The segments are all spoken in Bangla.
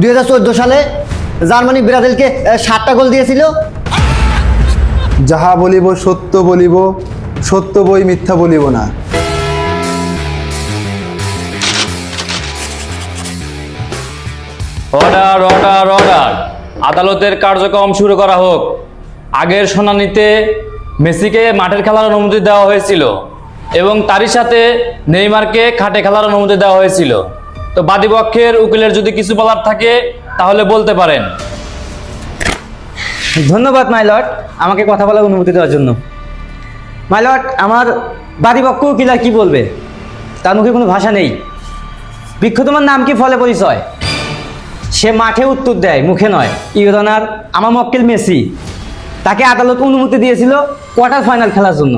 2014 সালে জার্মানি ব্রাজিলকে 7টা গোল দিয়েছিল। যাহা বলিব সত্য বলিব, সত্য বই মিথ্যা বলিব না। অর্ডার অর্ডার অর্ডার, আদালতের কার্যক্রম শুরু করা হোক। আগের শুনানিতে মেসিকে মাঠের খেলার অনুমতি দেওয়া হয়েছিল এবং তারই সাথে নেইমারকে খাটে খেলার অনুমতি দেওয়া হয়েছিল। তো বাদীপক্ষের উকিলের যদি কিছু বলার থাকে তাহলে বলতে পারেন। ধন্যবাদ মাইলট, আমাকে কথা বলার অনুমতি দেওয়ার জন্য। মাইলট, আমার বাদীপক্ষ উকিল আর কি বলবে, তার মুখে কোনো ভাষা নেই। বৃক্ষ তোমার নাম কি, ফলে পরিচয়? সে মাঠে উত্তর দেয়, মুখে নয়। ইউর অনার, আমার মক্কেল মেসি, তাকে আদালত অনুমতি দিয়েছিল কোয়ার্টার ফাইনাল খেলার জন্য।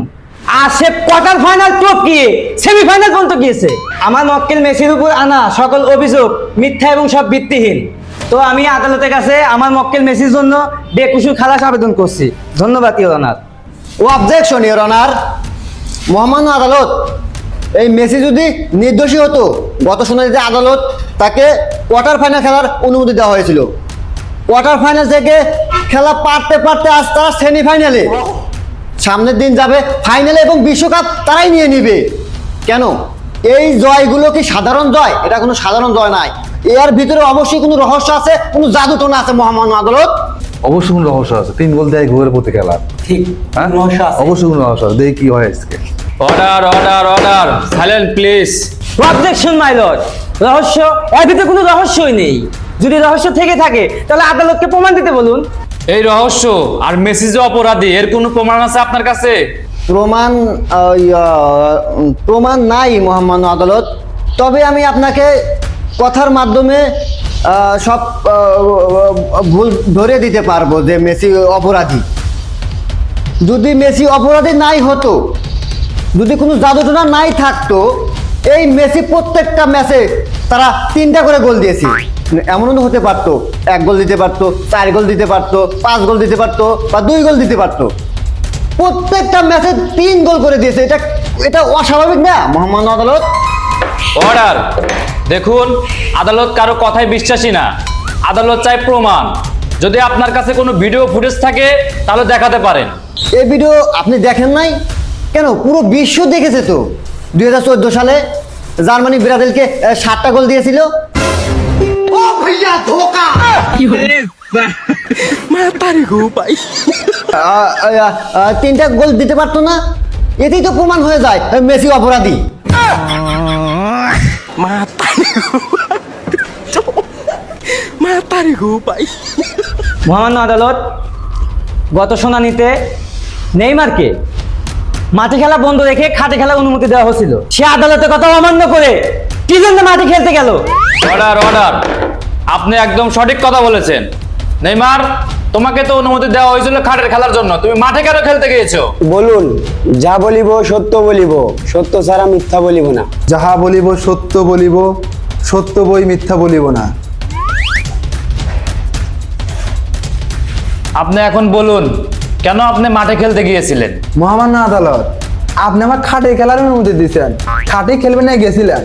আর সে কোয়ার্টার ফাইনাল টপকিয়ে সেমিফাইনাল পর্যন্ত গিয়েছে। আমার মক্কেল মেসির উপর আনা সকল অভিযোগ মিথ্যা এবং সব ভিত্তিহীন। তো আমি আদালতের কাছে আমার মক্কেল মেসির জন্য বেকসুর খালাস আবেদন করছি। ধন্যবাদ your honour. Objection your honour. মহামান্য আদালত, এই মেসি যদি নির্দোষী হতো, গত শুনানিতে আদালত তাকে কোয়ার্টার ফাইনাল খেলার অনুমতি দেওয়া হয়েছিল। কোয়ার্টার ফাইনাল থেকে খেলা পারতে পারতে আজ তারা সেমিফাইনালে, সামনের দিন যাবে ফাইনালে এবং বিশ্বকাপ তারাই নিয়ে নিবে। কেন এই জয়গুলো কি সাধারণ জয়? এটা কোনো সাধারণ জয় নয়, এর ভিতরে অবশ্যই কোনো রহস্য আছে, কোনো জাদুটোনা আছে। মহামান্য আদালত, অবশ্যই কোনো রহস্য আছে। 3 গোল দেয় ঘুরের প্রতি খেলা, ঠিক, হ্যাঁ রহস্য আছে। অবশ্যই কোনো রহস্য আছে। দেখি কি হয় আজকে। Order order order, silent please. Objection my lord. রহস্য, এর ভিতরে কোনো রহস্যই নেই। যদি রহস্য থেকে থাকে তাহলে আদালতকে প্রমাণ দিতে বলুন। এই রহস্য আর মেসি যে অপরাধী, এর কোনো প্রমাণ আছে আপনার কাছে? প্রমাণ নাই মহামান্য আদালত। তবে আমি আপনাকে কথার মাধ্যমে সব ভুল ধরে দিতে পারবো যে মেসি অপরাধী। যদি মেসি অপরাধী নাই হতো, যদি কোনো জাদুটোনা নাই থাকতো, এই মেসি প্রত্যেকটা ম্যাচে তারা 3টা করে গোল দিয়েছে। এমনও হতে পারতো 1 গোল দিতে পারতো, 4 গোল দিতে পারতো, 5 গোল দিতে পারতো বা 2 গোল দিতে পারতো। প্রত্যেকটা ম্যাচে 3 গোল করে দিয়েছে। এটা অস্বাভাবিক না মহামান্য আদালত? অর্ডার। দেখুন, আদালত কারো কথায় বিশ্বাসী না, আদালত চায় প্রমাণ। যদি আপনার কাছে কোনো ভিডিও ফুটেজ থাকে তাহলে দেখাতে পারেন। এই ভিডিও আপনি দেখেন নাই কেন? পুরো বিশ্ব দেখেছে তো। 2014 সালে জার্মানি ব্রাজিলকে 7টা গোল দিয়েছিল। ও ভাইয়া ধোকা! 3টা গোল দিতে পারতো না? এতেই তো প্রমাণ হয়ে যায় মেসি অপরাধী। মহামান্য আদালত, গত শুনানিতে নেইমারকে মাঠে খেলা বন্ধ রেখে খাটে খেলার অনুমতি দেওয়া হয়েছিল। সে আদালতের কথা অমান্য করে কি জন্য মাঠে খেলতে গেল? অর্ডার অর্ডার, আপনি একদম সঠিক কথা বলেছেন। নেইমার, তোমাকে তো অনুমতি দেওয়া হয়েছিল খাটের খেলার জন্য, তুমি মাঠে কেন খেলতে গিয়েছো? বলুন, যা বলিব সত্য বলিব, সত্য ছাড়া মিথ্যা বলিব না। যাহা বলিব সত্য বলিব, সত্য বই মিথ্যা বলিব না। আপনি এখন বলুন, কেন আপনি মাঠে খেলতে গিয়েছিলেন? মহামান্য আদালত, আপনি আমার খাটে খেলার অনুমতি দিচ্ছেন, খাটে খেলবে না গেছিলেন।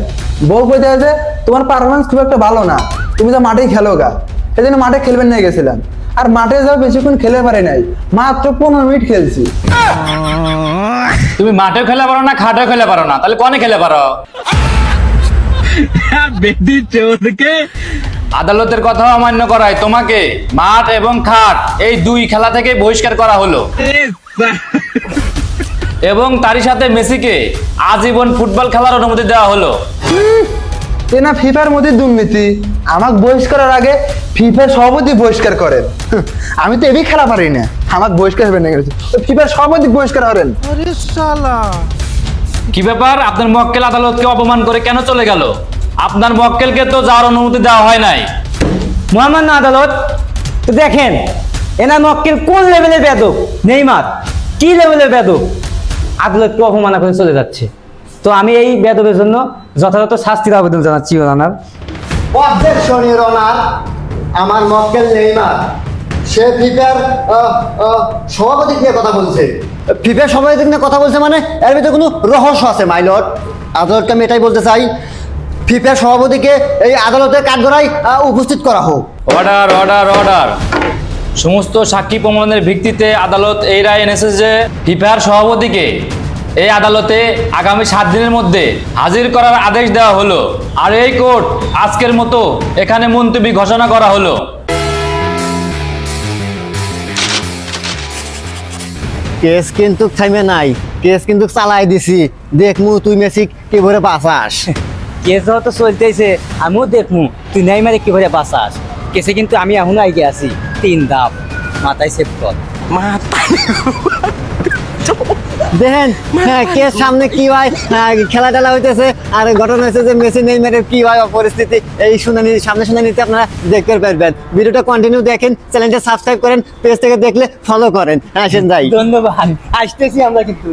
বউ কইতে যে তোমার পারফরমেন্স খুব একটা ভালো না, তুমি তো মাঠেই খেলো গা, এই জন্য মাঠে খেলবেন না গেছিলাম। আর মাঠে যাও বেশিক্ষণ খেলে পারে নাই, মাত্র 15 মিনিট খেলছি। তুমি মাঠেও খেলে পারো না, খাটেও খেলে পারো না, তাহলে কনে খেলে পারো? আদালতের কথা অমান্য করায় তোমাকে মাঠ এবং খাট এই 2 খেলা থেকে বহিষ্কার করা হলো এবং তারই সাথে মেসিকে আজীবন ফুটবল খেলার অনুমতি দেওয়া হলো। না ফিফার মধ্যে দুর্নীতি, আমাকে বহিষ্কারের আগে ফিফার সভাপতি বহিষ্কার করেন। আমি তো এবি খেলা পারি না, আমাকে বহিষ্কার হবে না, ফিফার সভাপতি বহিষ্কার করেন। কি ব্যাপার, আপনার মক্কেল আদালতকে অপমান করে কেন চলে গেল? আপনার মক্কেলকে তো যাওয়ার অনুমতি দেওয়া হয় নাই। মহামান্য আদালত, তো দেখেন এনার মক্কেল কোন লেভেলের বেদক। নেইমার কি লেভেলের বেদক, আদালতকে অপমান করে চলে যাচ্ছে। তো আমি এই বেদবের জন্য যথাযথ শাস্তির আবেদন জানাচ্ছি your honour. Objection your honour. আমার মক্কেল নেইমার, সে ফিফার সভাপতি নিয়ে কথা বলছে। ফিফার সভাপতি নিয়ে কথা বলছে মানে এর ভিতরে কোনো রহস্য আছে মাই লর্ড। আদালতকে আমি এটাই বলতে চাই, ফিফার সভাপতিকে এই আদালতের কাঠগড়ায় উপস্থিত করা হোক। Order order order. সমস্ত সাক্ষী প্রমাণের ভিত্তিতে আদালত এই রায় এনেছে যে ফিফার সভাপতিকে এই আদালতে আগামী 7 দিনের মধ্যে হাজির করার আদেশ দেওয়া হলো। আর এই কোর্ট আজকের মতো এখানে মুলতবি ঘোষণা করা হলো। কেস কিন্তু থামে নাই, কেস কিন্তু চালাই দিছি। দেখমু তুই মেসি কি ভরে বাঁচাস। কেস যত চলতেছে আমিও দেখমু তুই নেইমারে কি করে বাঁচাস। কেসে কিন্তু আমি এখনো আগে আছি 3 ধাপ, মাথায় সেভ কর। দেখেন কেস সামনে কি হয়, খেলা টেলা হইতেছে আর ঘটনা হয়েছে যে মেসি নেইমারের কি হয় পরিস্থিতি, এই শুনানি সামনে শুনানিতে আপনারা দেখতে পারবেন। ভিডিওটা কন্টিনিউ দেখেন, চ্যানেলটা সাবস্ক্রাইব করেন, পেজ থেকে দেখলে ফলো করেন। আসেন যাই। ধন্যবাদ, আসতেছি আমরা কিন্তু।